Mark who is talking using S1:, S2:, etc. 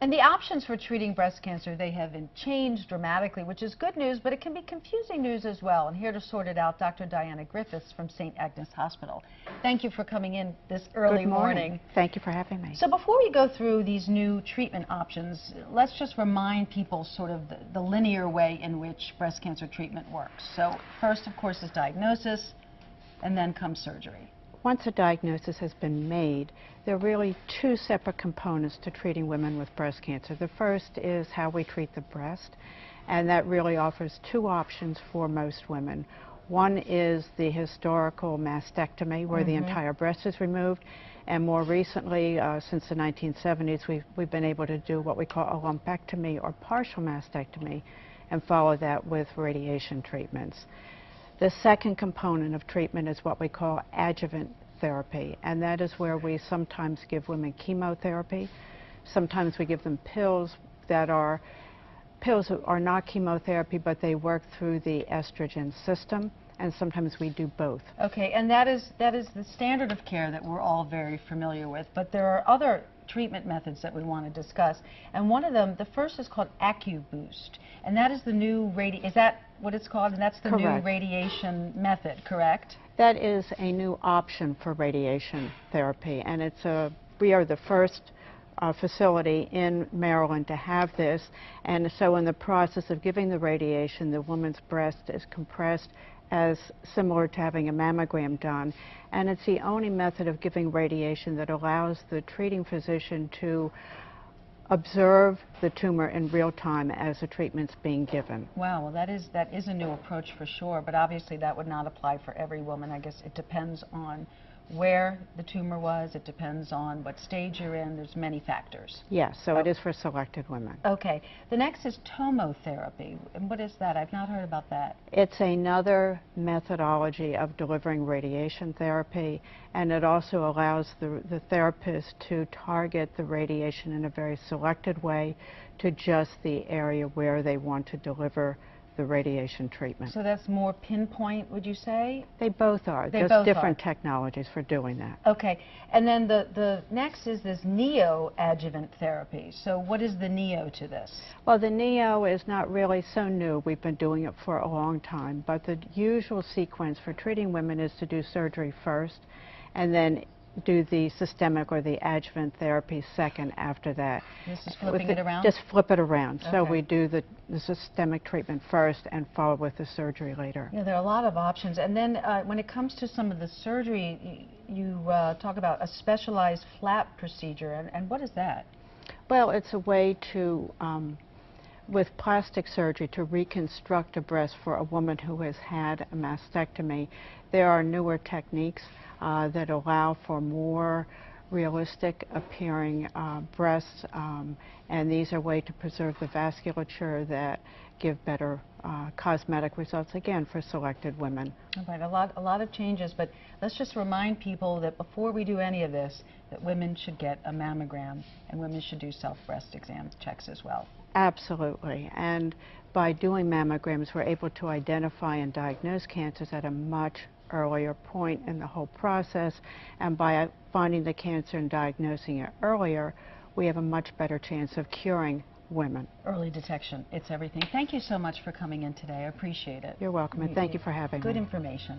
S1: And the options for treating breast cancer, they have been changed dramatically, which is good news, but it can be confusing news as well. And here to sort it out, Dr. Diana Griffiths from St. Agnes Hospital. Thank you for coming in this early morning.
S2: Thank you for having me.
S1: So before we go through these new treatment options, let's just remind people sort of the linear way in which breast cancer treatment works. So first, of course, is diagnosis, and then comes surgery.
S2: Once a diagnosis has been made, there are really two separate components to treating women with breast cancer. The first is how we treat the breast, and that really offers two options for most women. One is the historical mastectomy, where the entire breast is removed, and more recently, since the 1970s, we've been able to do what we call a lumpectomy or partial mastectomy, and follow that with radiation treatments. The second component of treatment is what we call adjuvant therapy, and that is where we sometimes give women chemotherapy. Sometimes we give them pills that are not chemotherapy, but they work through the estrogen system, and sometimes we do both.
S1: Okay, and that is the standard of care that we're all very familiar with, but there are other treatment methods that we want to discuss, and one of them, the first is called AccuBoost, and that is the new is that what it's called? And that's the new radiation method, correct?
S2: That is a new option for radiation therapy, and we are the first facility in Maryland to have this, and so in the process of giving the radiation, the woman's breast is compressed as similar to having a mammogram done, and it's the only method of giving radiation that allows the treating physician to observe the tumor in real time as the treatment's being given.
S1: Wow, well that is a new approach for sure, but obviously that would not apply for every woman. I guess it depends on where the tumor was, it depends on what stage you're in, there's many factors.
S2: Yes, so it is for selected women.
S1: Okay, the next is tomotherapy, and what is that? I've not heard about that.
S2: It's another methodology of delivering radiation therapy, and it also allows the therapist to target the radiation in a very selected way to just the area where they want to deliver the radiation treatment.
S1: So that's more pinpoint, would you say?
S2: They both are. Just different technologies for doing that.
S1: Okay, and then the next is this neoadjuvant therapy. So what is the neo to this?
S2: Well, the neo is not really so new. We've been doing it for a long time, but the usual sequence for treating women is to do surgery first, and then do the systemic or the adjuvant therapy second after that.
S1: This is flipping it around?
S2: Just flip it around. Okay. So we do the systemic treatment first and follow with the surgery later.
S1: Yeah, there are a lot of options. And then when it comes to some of the surgery, you talk about a specialized flap procedure. And what is that?
S2: Well, it's a way to, with plastic surgery, to reconstruct a breast for a woman who has had a mastectomy. There are newer techniques that allow for more realistic appearing breasts, and these are ways to preserve the vasculature that give better cosmetic results, again, for selected women.
S1: All right, a lot of changes, but let's just remind people that before we do any of this, that women should get a mammogram, and women should do self-breast exam checks as well.
S2: Absolutely, and by doing mammograms, we're able to identify and diagnose cancers at a much earlier point in the whole process, and by finding the cancer and diagnosing it earlier, we have a much better chance of curing women.
S1: Early detection, it's everything. Thank you so much for coming in today. I appreciate it.
S2: You're welcome, and thank you for having me.
S1: Good information.